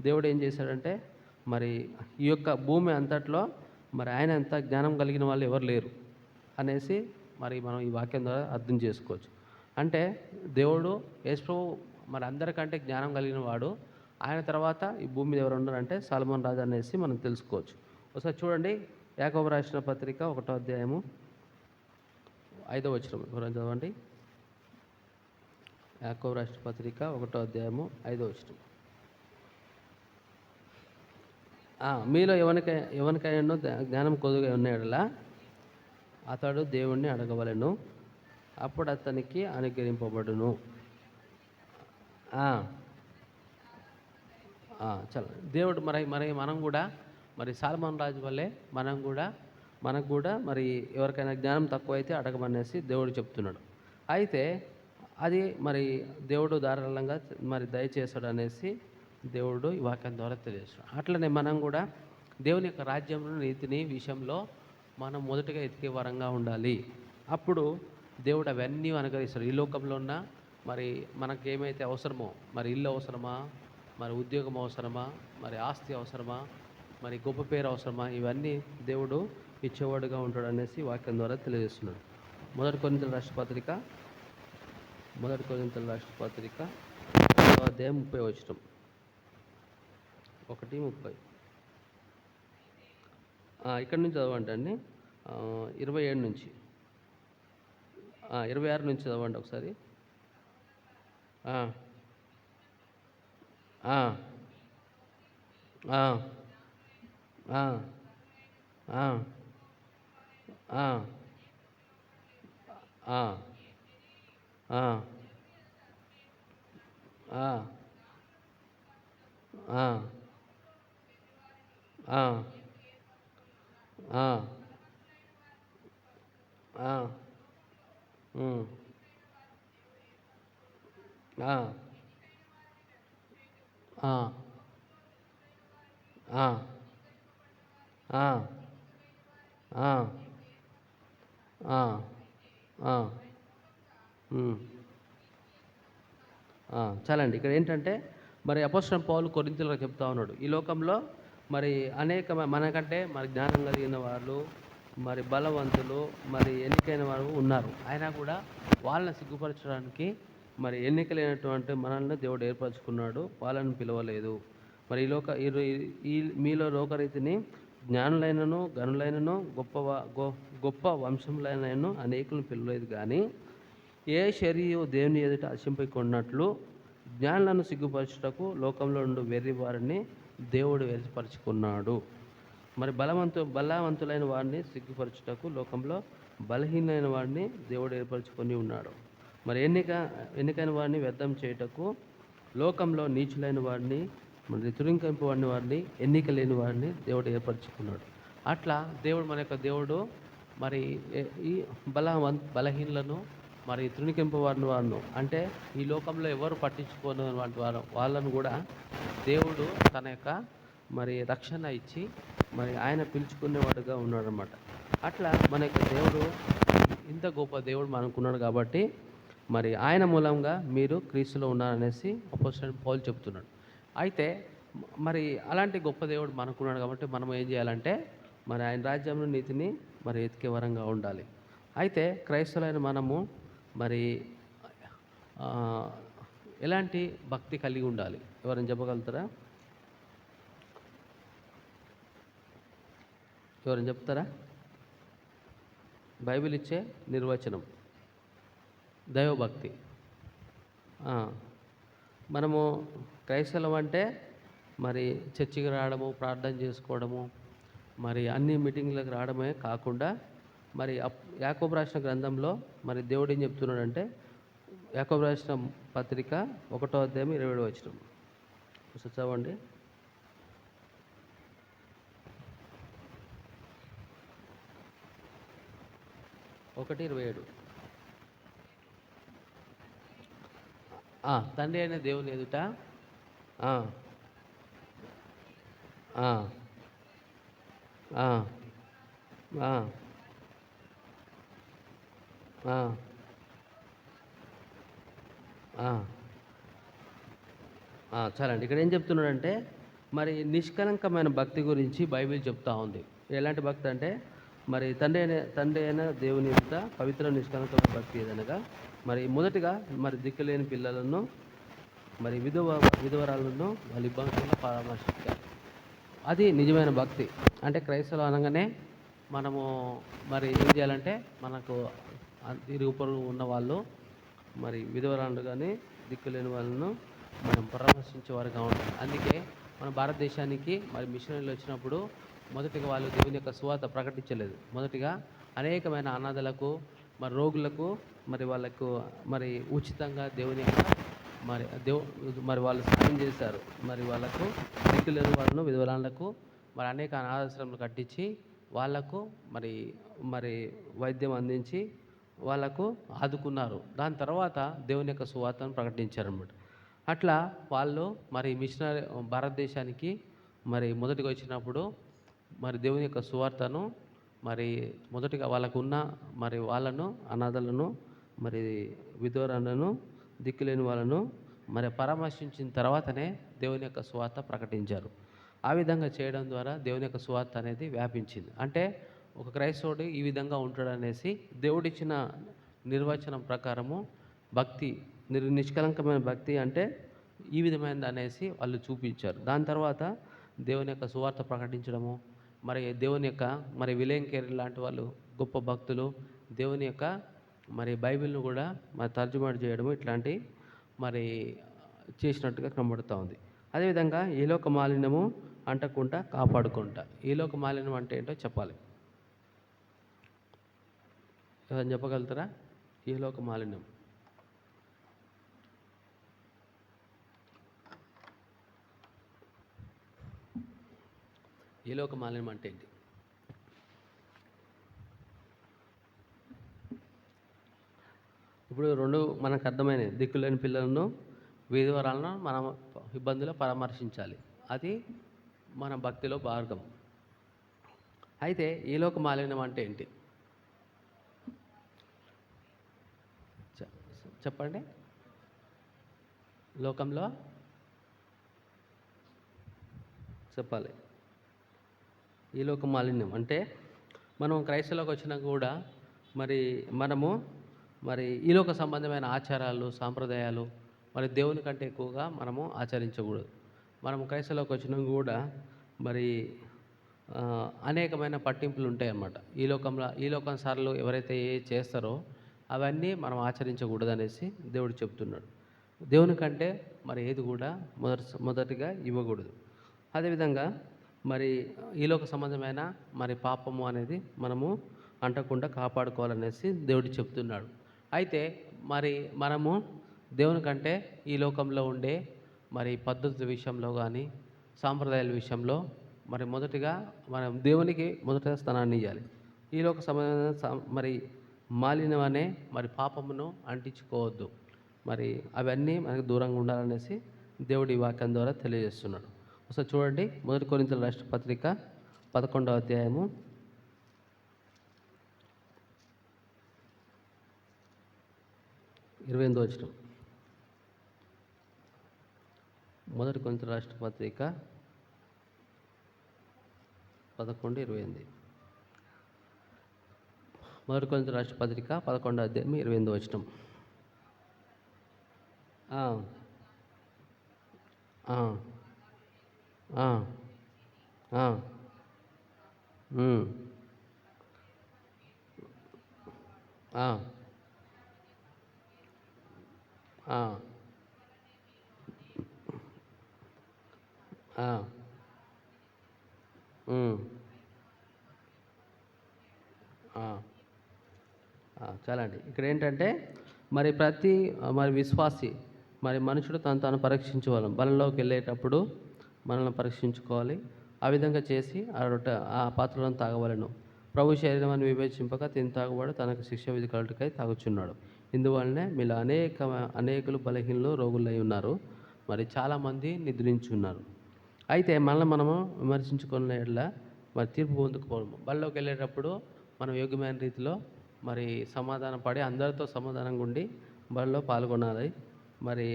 దేవుడు ఏం చేశాడంటే మరి ఈ యొక్క భూమి అంతట్లో మరి ఆయన అంత జ్ఞానం కలిగిన వాళ్ళు ఎవరు లేరు అనేసి మరి మనం ఈ వాక్యం ద్వారా అర్థం చేసుకోవచ్చు. అంటే దేవుడు యేసు ప్రభువు మరి అందరికంటే జ్ఞానం కలిగిన వాడు. ఆయన తర్వాత ఈ భూమి మీద ఎవరు ఉన్నారంటే సొలొమోను రాజు అనేసి మనం తెలుసుకోవచ్చు. ఒకసారి చూడండి యాకోబు రాసిన పత్రిక 1వ అధ్యాయము 5వ వచనం ఎవరైనా చదవండి. యాకోబు రాసిన పత్రిక 1వ అధ్యాయము 5వ వచనం. మీలో ఎవరికైనా జ్ఞానం కొద్దిగా ఉన్నాడలా అతడు దేవుణ్ణి అడగవలెను, అప్పుడు అతనికి అనుగ్రహింపబడును. చలో దేవుడు మరి మనం కూడా మరి సొలొమోను రాజు వల్లే మనకు కూడా మరి ఎవరికైనా జ్ఞానం తక్కువైతే అడగమనేసి దేవుడు చెప్తున్నాడు. అయితే అది మరి దేవుడు ధారాళంగా మరి దయచేశాడు అనేసి దేవుడు ఈ వాక్యం ద్వారా తెలియజేస్తాడు. అట్లనే మనం కూడా దేవుని యొక్క రాజ్యంలో నీతిని విషయంలో మనం మొదటగా ఎతికే వరంగా ఉండాలి. అప్పుడు దేవుడు అవన్నీ అనుగ్రహిస్తాడు. ఈ లోకంలో ఉన్న మరి మనకు ఏమైతే అవసరమో, మరి ఇల్లు అవసరమా, మరి ఉద్యోగం అవసరమా, మరి ఆస్తి అవసరమా, మరి గొప్ప పేరు అవసరమా, ఇవన్నీ దేవుడు ఇచ్చేవాడుగా ఉంటాడు అనేసి వాక్యం ద్వారా తెలియజేస్తున్నాడు. మొదటి కొరింథీయుల రాసిన పత్రిక 1వ అధ్యాయం 30వ వచనం. 1:30. ఇక్కడ నుంచి చదవండి అండి. 27 నుంచి 26 నుంచి చదవండి ఒకసారి. చాలండి. ఇక్కడ ఏంటంటే మరి అపోస్తలుడైన పౌలు కొరింథీయులకు చెప్తా ఉన్నాడు, ఈ లోకంలో మరి అనేక మనకంటే మరి జ్ఞానం కలిగిన వాళ్ళు, మరి బలవంతులు, మరి ఎన్నికైన వారు ఉన్నారు. అయినా కూడా వాళ్ళని సిగ్గుపరచడానికి మరి ఎన్నికలైనటువంటి మనల్ని దేవుడు ఏర్పరచుకున్నాడు, వాళ్ళని పిలవలేదు. మరి ఈ మీలో లోకరీతిని జ్ఞానులైనను గనులైనను గొప్ప వంశములైనను అనేకులను పిలవలేదు. కానీ ఏ శరీరం దేవుని ఎదుట అసింపకున్నట్లు జ్ఞానులను సిగ్గుపరచుటకు లోకంలో నుండి వెర్రి వారిని దేవుడు ఏర్పరచుకున్నాడు. మరి బలవంతులైన వారిని సిగ్గుపరచుటకు లోకంలో బలహీనమైన వారిని దేవుడు ఏర్పరచుకొని ఉన్నాడు. మరి ఎన్నికైన వారిని వ్యర్థం చేయుటకు లోకంలో నీచులైన వారిని, మరి తురింకింపబడిన వారిని, ఎన్నిక లేని వారిని దేవుడు ఏర్పరచుకున్నాడు. అట్లా దేవుడు మన యొక్క దేవుడు మరి ఈ బలహీనలను, మరి తృణీకింపబడిన వారిను, అంటే ఈ లోకంలో ఎవరు పట్టించుకోని వాళ్ళను కూడా దేవుడు తన యొక్క మరి రక్షణ ఇచ్చి మరి ఆయన పిలుచుకునేవాడుగా ఉన్నాడనమాట. అట్లా మన యొక్క దేవుడు ఇంత గొప్ప దేవుడు మనకున్నాడు కాబట్టి మరి ఆయన మూలంగా మీరు క్రీస్తులో ఉన్నారనేసి అపోస్తలుడైన పౌలు చెప్తున్నాడు. అయితే మరి అలాంటి గొప్ప దేవుడు మనకున్నాడు కాబట్టి మనం ఏం చేయాలంటే మరి ఆయన రాజ్యంలో నీతిని మరి ఎతికే వరంగా ఉండాలి. అయితే క్రైస్తవులైన మనము మరి ఆ, ఎలాంటి భక్తి కలిగి ఉండాలి? ఎవరైనా చెప్పగలుగుతారా? ఎవరైనా చెప్తారా? బైబిల్ ఇచ్చే నిర్వచనం దైవభక్తి. ఆ, మనము క్రైస్తవం అంటే మరి చర్చికి రావడము, ప్రార్థన చేసుకోవడము, మరి అన్ని మీటింగ్లకు రావడమే కాకుండా మరి యాకోబు రాసిన గ్రంథంలో మరి దేవుడు ఏం చెప్తున్నాడంటే, యాకోబు రాసిన పత్రిక 1వ అధ్యాయం 27వ వచనం ఒకసారి చదవండి. 1:27. తండ్రి అయిన దేవుని ఎదుట ఆ, ఆ, ఆ, ఆ, ఆ, చాలండి. ఇక్కడ ఏం చెప్తున్నాడంటే మరి నిష్కలంకమైన భక్తి గురించి బైబిల్ చెప్తా ఉంది. ఎలాంటి భక్తి అంటే మరి తండ్రి అయిన దేవుని ఎదుట పవిత్ర నిష్కలంకమైన భక్తి ఏదనగా మరి మొదటిగా మరి దిక్కులేని పిల్లలను మరి విధవరాలను వాళ్ళ ఇబ్బందులను పరామర్శించాలి. అది నిజమైన భక్తి. అంటే క్రైస్తవులు అనగానే మనము మరి ఏం చేయాలంటే మనకు ఇరుగు పొరుగు ఉన్న వాళ్ళు మరి విధవరాలు కానీ దిక్కులేని వాళ్ళను మనం పరామర్శించే వారుగా ఉంటాం. అందుకే మన భారతదేశానికి మరి మిషనరీలు వచ్చినప్పుడు మొదటిగా వాళ్ళు దేవుని యొక్క సువార్త ప్రకటించలేదు. మొదటిగా అనేకమైన అనాథలకు మరి రోగులకు మరి వాళ్ళకు మరి ఉచితంగా దేవుని యొక్క మరి వాళ్ళు సాయం చేశారు. మరి వాళ్ళకు దిక్కులేని వాళ్ళను విధవరాలకు మరి అనేక అనాథాశ్రమాలు కట్టించి వాళ్ళకు మరి మరి వైద్యం అందించి వాళ్ళకు ఆదుకున్నారు. దాని తర్వాత దేవుని యొక్క సువార్తను ప్రకటించారన్నమాట. అట్లా వాళ్ళు మరి మిషనరీ భారతదేశానికి మరి మొదటిగా వచ్చినప్పుడు మరి దేవుని యొక్క సువార్తను మరి మొదటిగా వాళ్ళకున్న మరి వాళ్ళను అనాథలను మరి విధవరాలను దిక్కులేని వాళ్ళను మరి పరామర్శించిన తర్వాతనే దేవుని యొక్క సువార్త ప్రకటించారు. ఆ విధంగా చేయడం ద్వారా దేవుని యొక్క సువార్త అనేది వ్యాపించింది. అంటే ఒక క్రైస్తవుడు ఈ విధంగా ఉంటాడనేసి దేవుడిచ్చిన నిర్వచనం ప్రకారము భక్తి నిష్కలంకమైన భక్తి అంటే ఈ విధమైనది అనేసి వాళ్ళు చూపించారు. దాని తర్వాత దేవుని యొక్క సువార్త ప్రకటించడము, మరి దేవుని యొక్క మరి విలియం కేరీ లాంటి వాళ్ళు గొప్ప భక్తులు దేవుని యొక్క మరి బైబిల్ను కూడా మరి తర్జుమా చేయడము ఇట్లాంటి మరి చేసినట్టుగా కనబడుతూ ఉంది. అదేవిధంగా ఈ లోక మాలిన్యము అంటకుండా కాపాడుకుంటా. ఈ లోక మాలిన్యం అంటే ఏంటో చెప్పాలి. ఎవరైనా చెప్పగలుగుతారా? ఈ లోక మాలిన్యం ఈ లోక మాలిన్యం అంటే ఏంటి? ఇప్పుడు రెండు మనకు అర్థమైనవి. దిక్కులేని పిల్లలను విధవరాలను మనం ఇబ్బందులు పరామర్శించాలి. అది మన భక్తిలో భాగం. అయితే ఈ లోక మాలిన్యం అంటే ఏంటి చెప్పండి. లోకంలో చెప్పాలి. ఈ లోక మాలిన్యం అంటే మనం క్రైస్తవులకు వచ్చినాక కూడా మరి మనము మరి ఈ లోక సంబంధమైన ఆచారాలు సాంప్రదాయాలు మరి దేవుని కంటే ఎక్కువగా మనము ఆచరించకూడదు. మనము క్రైస్తవులకు వచ్చినాక కూడా మరి అనేకమైన పట్టింపులు ఉంటాయి అన్నమాట. ఈ లోకం సార్లు ఎవరైతే చేస్తారో అవన్నీ మనం ఆచరించకూడదు అనేసి దేవుడు చెప్తున్నాడు. దేవుని కంటే మరి ఏది కూడా మొదటిగా ఇవ్వకూడదు. అదేవిధంగా మరి ఈ లోక సంబంధమైన మరి పాపము అనేది మనము అంటకుండా కాపాడుకోవాలనేసి దేవుడు చెప్తున్నాడు. అయితే మరి మనము దేవుని కంటే ఈ లోకంలో ఉండే మరి పద్ధతుల విషయంలో కానీ సాంప్రదాయాల విషయంలో మరి మొదటిగా మనం దేవునికి మొదట స్థానాన్ని ఇవ్వాలి. ఈ లోక సంబంధమైన మరి మాలిన్యం అనే మరి పాపమును అంటించుకోవద్దు. మరి అవన్నీ మనకు దూరంగా ఉండాలనేసి దేవుడి వాక్యం ద్వారా తెలియజేస్తున్నాడు. ఒకసారి చూడండి, 1 కొరింథీయుల రాసిన పత్రిక 11వ అధ్యాయము 28వ వచనం. మొదటి కొరింథీయులకు రాసిన పత్రిక 11:28. మొదటి కొరింథీయులకు రాసిన పత్రిక 11వ అధ్యాయం 28వ వచనం. ఆ, ఆ, ఆ, ఆ, ఉమ్, ఆ, ఆ, ఆ, ఉమ్, ఆ. చాలా అండి. ఇక్కడ ఏంటంటే మరి ప్రతి మరి విశ్వాసి మరి మనుషుడు తను తాను పరీక్షించుకోవాలి. బలంలోకి వెళ్ళేటప్పుడు మనల్ని పరీక్షించుకోవాలి. ఆ విధంగా చేసి ఆ పాత్రలను తాగవలెను. ప్రభు శరీరం అని వివేచింపక తిని తాగువాడు తనకు శిక్ష విధి కలుగుటకై తాగుచున్నాడు. ఇందువలనే మీలో అనేకులు బలహీనులు రోగులై ఉన్నారు. మరి చాలామంది నిద్రించున్నారు. అయితే మనల్ని మనము విమర్శించుకున్న యెడల మరి తీర్పు పొందుకోవడము. బళ్ళలోకి వెళ్ళేటప్పుడు మనం యోగ్యమైన రీతిలో మరి సమాధానం పడి అందరితో సమాధానంగా ఉండి బడిలో పాల్గొనాలి. మరి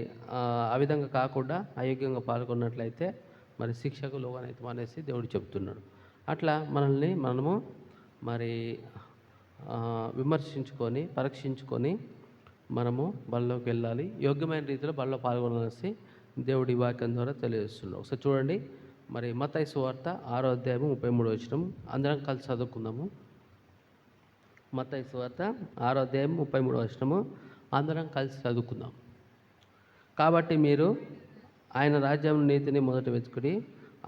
ఆ విధంగా కాకుండా అయోగ్యంగా పాల్గొన్నట్లయితే మరి శిక్షకు లోనైతాం అనేసి దేవుడు చెప్తున్నాడు. అట్లా మనల్ని మనము మరి విమర్శించుకొని పరీక్షించుకొని మనము బళ్ళలోకి వెళ్ళాలి. యోగ్యమైన రీతిలో బళ్ళలో పాల్గొనాల్సి దేవుడి వాక్యం ద్వారా తెలియజేస్తున్నాడు. ఒకసారి చూడండి. మరి మత్తయి సువార్త 6వ అధ్యాయము 33వ వచనం అందరం కలిసి చదువుకుందాము. మత్తయి సువార్త 6వ అధ్యాయం 33వ వచనము అందరం కలిసి చదువుకుందాం. కాబట్టి మీరు ఆయన రాజ్యం నీతిని మొదట వెతుకుడి,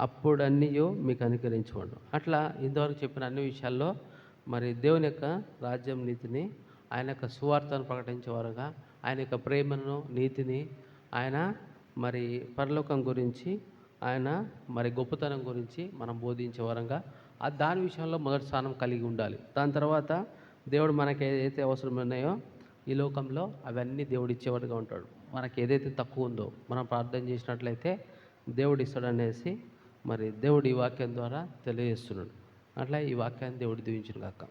అప్పుడన్నీయు మీకు అనుకరించబడు. అట్లా ఇంతవరకు చెప్పిన అన్ని విషయాల్లో మరి దేవుని యొక్క రాజ్యం నీతిని, ఆయన యొక్క సువార్తను ప్రకటించేవారుగా, ఆయన యొక్క ప్రేమను నీతిని, ఆయన మరి పరలోకం గురించి, ఆయన మరి గొప్పతనం గురించి మనం బోధించే వరంగా దాని విషయంలో మొదటి స్థానం కలిగి ఉండాలి. దాని తర్వాత దేవుడు మనకి ఏదైతే అవసరం ఉన్నాయో ఈ లోకంలో అవన్నీ దేవుడు ఇచ్చేవాడుగా ఉంటాడు. మనకి ఏదైతే తక్కువ ఉందో మనం ప్రార్థన చేసినట్లయితే దేవుడు ఇస్తాడనేసి మరి దేవుడు ఈ వాక్యం ద్వారా తెలియజేస్తున్నాడు. అట్లా ఈ వాక్యాన్ని దేవుడు దీవించును గాక.